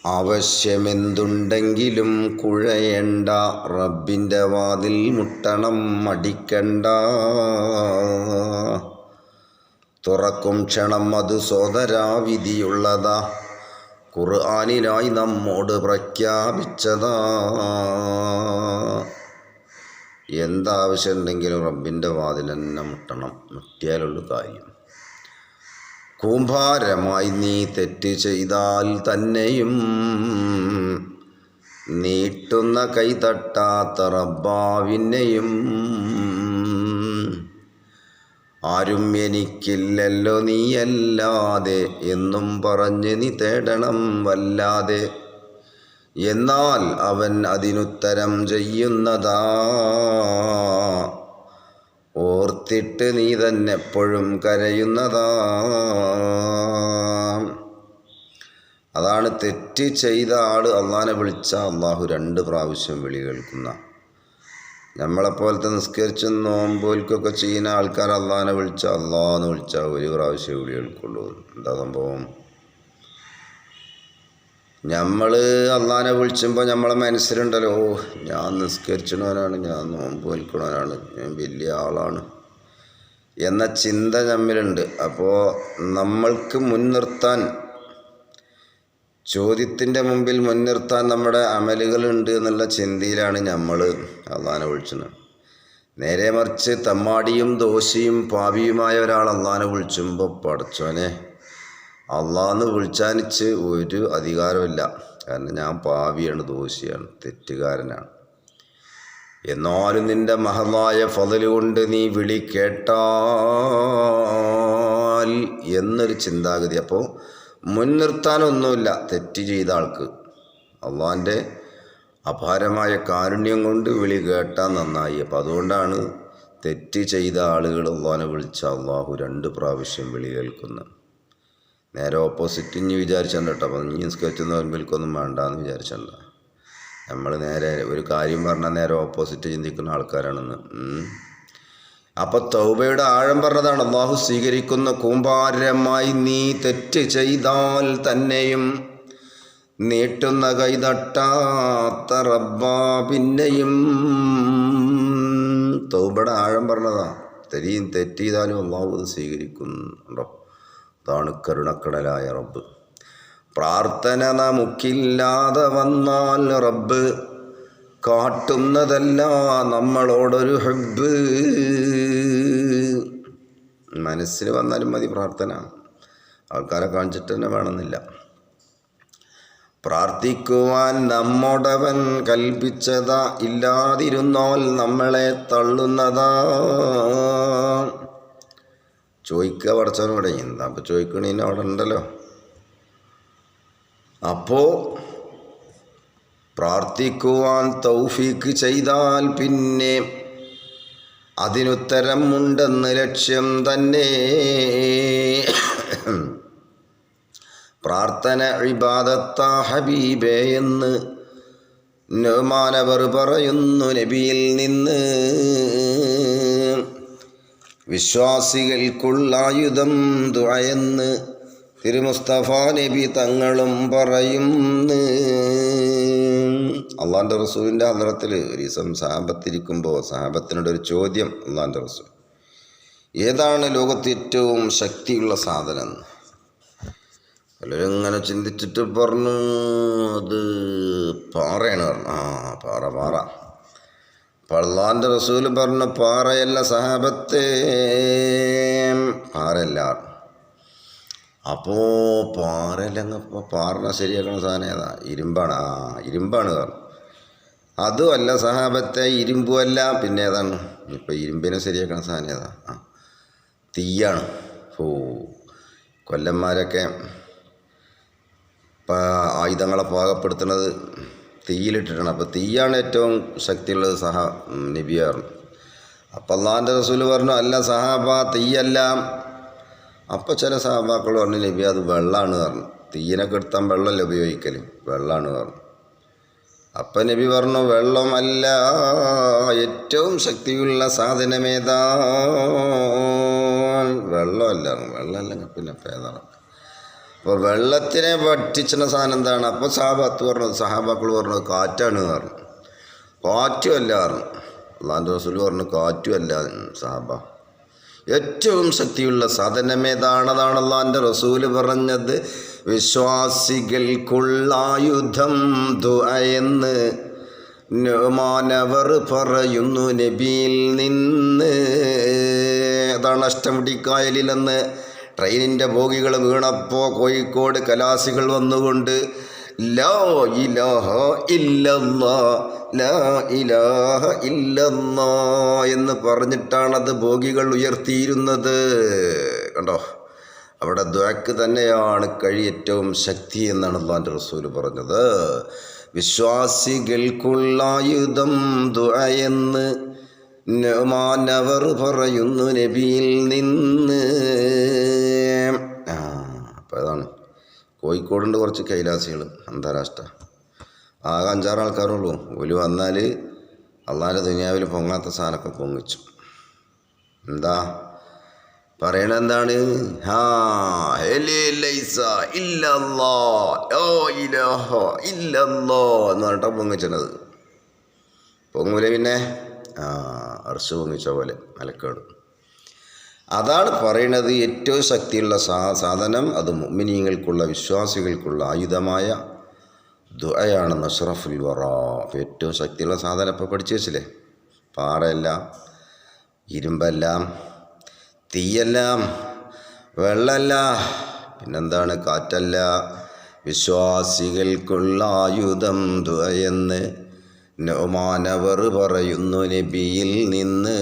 ആവശ്യമെന്തുണ്ടെങ്കിലും കുഴയണ്ട, റബ്ബിൻ്റെ വാതിൽ മുട്ടണം മടിക്കണ്ട. തുറക്കും ക്ഷണം അത് സോദരാ വിധിയുള്ളതാ, ഖുർആനിലായി നമ്മോട് പ്രഖ്യാപിച്ചതാ. എന്താവശ്യമുണ്ടെങ്കിലും റബ്ബിൻ്റെ വാതിൽ തന്നെ മുട്ടണം, മുട്ടിയാലുള്ള കാര്യം. കൂമ്പാരമായി നീ തെറ്റ് ചെയ്താൽ തന്നെയും നീട്ടുന്ന കൈ തട്ടാത്ത റബ്ബാവിനെയും. ആരും എനിക്കില്ലല്ലോ നീയല്ലാതെ എന്നും പറഞ്ഞ് നീ തേടണം വല്ലാതെ, എന്നാൽ അവൻ അതിനുത്തരം ചെയ്യുന്നതാ. ഓർത്തിട്ട് നീ തന്നെ എപ്പോഴും കരയുന്നതാ. അതാണ് തെറ്റ് ചെയ്ത ആൾ അള്ളാനെ വിളിച്ചാൽ അള്ളാഹു 2 പ്രാവശ്യം വിളി കേൾക്കുന്ന. നമ്മളെപ്പോലത്തെ നിസ്കരിച്ചും നോമ്പോൽക്കൊക്കെ ചെയ്യുന്ന ആൾക്കാർ അള്ളാനെ വിളിച്ചാൽ അള്ളാന്ന് വിളിച്ചാൽ 1 പ്രാവശ്യം വിളി കേൾക്കുള്ളൂ. എന്താ സംഭവം? നമ്മൾ അള്ളാനെ വിളിച്ചുമ്പോൾ നമ്മളെ മനസ്സിലുണ്ടല്ലോ, ഞാൻ നിസ്കരിച്ചണവനാണ്, ഞാൻ നോമ്പ് നിൽക്കണവനാണ്, ഞാൻ വലിയ ആളാണ് എന്ന ചിന്ത നമ്മിലുണ്ട്. അപ്പോൾ നമ്മൾക്ക് മുൻനിർത്താൻ, ചോദ്യത്തിൻ്റെ മുമ്പിൽ മുൻനിർത്താൻ നമ്മുടെ അമലുകളുണ്ട് എന്നുള്ള ചിന്തയിലാണ് നമ്മൾ അള്ളാനെ വിളിച്ചത്. നേരെ മറിച്ച് തമ്മാടിയും ദോഷിയും പാപിയുമായ ഒരാൾ അള്ളാനെ വിളിച്ചുമ്പോൾ പടച്ചോനെ അള്ളാന്ന് വിളിച്ചാനിച്ച് ഒരു അധികാരമില്ല, കാരണം ഞാൻ പാപിയാണ്, ദോഷിയാണ്, തെറ്റുകാരനാണ്. എന്നാലും നിൻ്റെ മഹളായ ഫള് കൊണ്ട് നീ വിളി കേട്ടാൽ എന്നൊരു ചിന്താഗതി. അപ്പോൾ മുൻനിർത്താനൊന്നുമില്ല തെറ്റ് ചെയ്ത ആൾക്ക്. അള്ളാൻ്റെ അപാരമായ കാരുണ്യം കൊണ്ട് വിളി കേട്ടാൽ നന്നായി. അപ്പോൾ അതുകൊണ്ടാണ് തെറ്റ് ചെയ്ത ആളുകൾ അള്ളാനെ വിളിച്ച അള്ളാഹു 2 പ്രാവശ്യം വിളി കേൾക്കുന്നത്. നേരെ ഓപ്പോസിറ്റ് ഇനി വിചാരിച്ചണ്ട കേട്ടോ. അപ്പം ഇനി സ്കെച്ചെന്ന് പറയുമ്പോഴേക്കൊന്നും വേണ്ടാന്ന് വിചാരിച്ചണ്ട. നമ്മൾ നേരെ ഒരു കാര്യം പറഞ്ഞാൽ നേരെ ഓപ്പോസിറ്റ് ചിന്തിക്കുന്ന ആൾക്കാരാണെന്ന്. അപ്പോൾ തൗബയുടെ ആഴം പറഞ്ഞതാണ്. അള്ളാഹു സ്വീകരിക്കുന്ന കൂമ്പാരമായി നീ തെറ്റ് ചെയ്താൽ തന്നെയും നീട്ടുന്ന കൈ തട്ടാത്ത റബ്ബാ പിന്നെയും. തൗബയുടെ ആഴം പറഞ്ഞതാണ്. തെറ്റ് ചെയ്താലും അള്ളാഹു അത് സ്വീകരിക്കുന്നുണ്ടോ. അതാണ് കരുണക്കടലായ റബ്ബ്. പ്രാർത്ഥന നമുക്കില്ലാതെ വന്നാൽ റബ്ബ് കാട്ടുന്നതല്ല നമ്മളോടൊരു ഹബ്ബ്. മനസ്സിൽ വന്നാലും മതി പ്രാർത്ഥന, ആൾക്കാരെ കാണിച്ചിട്ട് തന്നെ വേണമെന്നില്ല. പ്രാർത്ഥിക്കുവാൻ നമ്മോടവൻ കൽപ്പിച്ചതാ, ഇല്ലാതിരുന്നാൽ നമ്മളെ തള്ളുന്നതാ. ചോദിക്കുക പഠിച്ചവനോടെ, എന്താ അപ്പോൾ ചോദിക്കണീന് അവിടെ ഉണ്ടല്ലോ. അപ്പോൾ പ്രാർത്ഥിക്കുവാൻ തൗഫീക്ക് ചെയ്താൽ പിന്നെ അതിനുത്തരം ഉണ്ടെന്ന് ലക്ഷ്യം തന്നെ. പ്രാർത്ഥന ഇബാദത്താ ഹബീബേ എന്ന് നുമാനവർ പറയുന്നു നബിയിൽ നിന്ന്. വിശ്വാസികൾക്കുള്ള ആയുധം ദുആയെന്ന് തിരുമുസ്തഫ നബി തങ്ങളും പറയുന്നു. അള്ളാൻ്റെ റസൂലിൻ്റെ ഹദ്റത്തിൽ ഒരു ദിവസം സഹാബത്തിരിക്കുമ്പോൾ സഹാബത്തിനോടൊരു ചോദ്യം. അള്ളാൻ്റെ റസൂൽ, ഏതാണ് ലോകത്ത് ഏറ്റവും ശക്തിയുള്ള സാധനം? പലരും ഇങ്ങനെ ചിന്തിച്ചിട്ട് പറഞ്ഞു, അത് പാറയാണ് പറഞ്ഞു. പാറ. അള്ളാൻ്റെ റസൂൽ പറഞ്ഞു, പാറയല്ല സഹാബത്തെ, പാറയല്ല. അപ്പോൾ പാറയല്ലപ്പോൾ പാറ ശരിയാക്കണ സാധനം ഏതാ? ഇരുമ്പാണ്. ഇരുമ്പാണ് പറഞ്ഞു. അതുമല്ല സഹാബത്തെ, ഇരുമ്പുമല്ല. പിന്നെ ഏതാണ്? ഇപ്പോൾ ഇരുമ്പിനെ ശരിയാക്കണ സാധനം ഏതാ? തീയാണ്. കൊല്ലന്മാരൊക്കെ ആയുധങ്ങളെ പാകപ്പെടുത്തുന്നത് തീയിലിട്ടിട്ടാണ്. അപ്പോൾ തീയാണ് ഏറ്റവും ശക്തിയുള്ളത് നബിയായിരുന്നു. അപ്പം അള്ളാൻ്റെ റസൂൽ പറഞ്ഞു, അല്ല സഹാബ, തീയല്ല. അപ്പോൾ ചില സഹാബാക്കൾ പറഞ്ഞു, നബി അത് വെള്ളമാണ് പറഞ്ഞു. തീയിനെ കെടുത്താൻ വെള്ളമല്ല ഉപയോഗിക്കൽ, വെള്ളമാണ് പറഞ്ഞു. അപ്പം നബി പറഞ്ഞു, വെള്ളമല്ല, ഏറ്റവും ശക്തിയുള്ള സാധനമേതാ? വെള്ളമല്ല. വെള്ളമല്ലെങ്കിൽ പിന്നെ ഏതാണ്? അപ്പോൾ വെള്ളത്തിനെ പഠിച്ചിച്ച സാധനം എന്താണ്? അപ്പോൾ സഹാബാക്കൾ പറഞ്ഞത് കാറ്റാണ് പറഞ്ഞു. കാറ്റുമല്ല പറഞ്ഞു. അള്ളാഹുവിൻ്റെ റസൂൽ പറഞ്ഞു കാറ്റുമല്ല സഹാബ. ഏറ്റവും ശക്തിയുള്ള സാധനമേതാണതാണ് അള്ളാഹുവിൻ്റെ റസൂൽ പറഞ്ഞത്. വിശ്വാസികൾക്കുള്ളായുധം ദുആ എന്ന് നുഅ്മാനവർ പറയുന്നു നബിയിൽ നിന്ന്. അതാണ് അഷ്ടമുടിക്കായലിലെന്ന് ട്രെയിനിൻ്റെ ബോഗികൾ വീണപ്പോൾ കോഴിക്കോട് കലാസികൾ വന്നുകൊണ്ട് ലാ ഇലാഹ ഇല്ലല്ലാഹ് ലാ ഇലാഹ ഇല്ലല്ലാഹ് എന്ന് പറഞ്ഞിട്ടാണത് ബോഗികൾ ഉയർത്തിയിരുന്നത്. കണ്ടോ, അവിടെ ദുആക്ക് തന്നെയാണ് ഏറ്റവും ശക്തി എന്നാണ് അല്ലാഹുവിൻ്റെ റസൂൽ പറഞ്ഞത്. വിശ്വാസികൾക്കുള്ളായുധം ദുആ എന്ന് നുഅ്മാനവർ പറയുന്നു നബിയിൽ നിന്ന്. അപ്പോൾ അതാണ് കോഴിക്കോടുണ്ട് കുറച്ച് കൈലാസികൾ അന്താരാഷ്ട്ര. ആകെ 5-6 ആൾക്കാരുള്ളൂ. ഓല് വന്നാൽ അള്ളാഹിൻ്റെ ദുനിയാവിൽ പൊങ്ങാത്ത സാധനമൊക്കെ പൊങ്ങിച്ചു. എന്താ പറയണ എന്താണ്? എന്ന് പറഞ്ഞിട്ടാണ് പൊങ്ങിച്ചത്. പൊങ്ങൂല പിന്നെ അർശ് പൊങ്ങിച്ച പോലെ മലക്കേട്. അതാണ് പറയണത് ഏറ്റവും ശക്തിയുള്ള സാധനം. അത് മുഅ്മിനീങ്ങൾക്കുള്ള വിശ്വാസികൾക്കുള്ള ആയുധമായ ദുആയാണ് അഷ്റഫുൽ വറ. ഏറ്റവും ശക്തിയുള്ള സാധനം ഇപ്പോൾ പഠിച്ചു വെച്ചില്ലേ? പാറയെല്ലാം, ഇരുമ്പെല്ലാം, തീയെല്ലാം, വെള്ളമല്ല, പിന്നെന്താണ്? കാറ്റല്ല. വിശ്വാസികൾക്കുള്ള ആയുധം ദുആ എന്ന് നുഅ്മാനവർ പറയുന്നു നബിയിൽ നിന്ന്.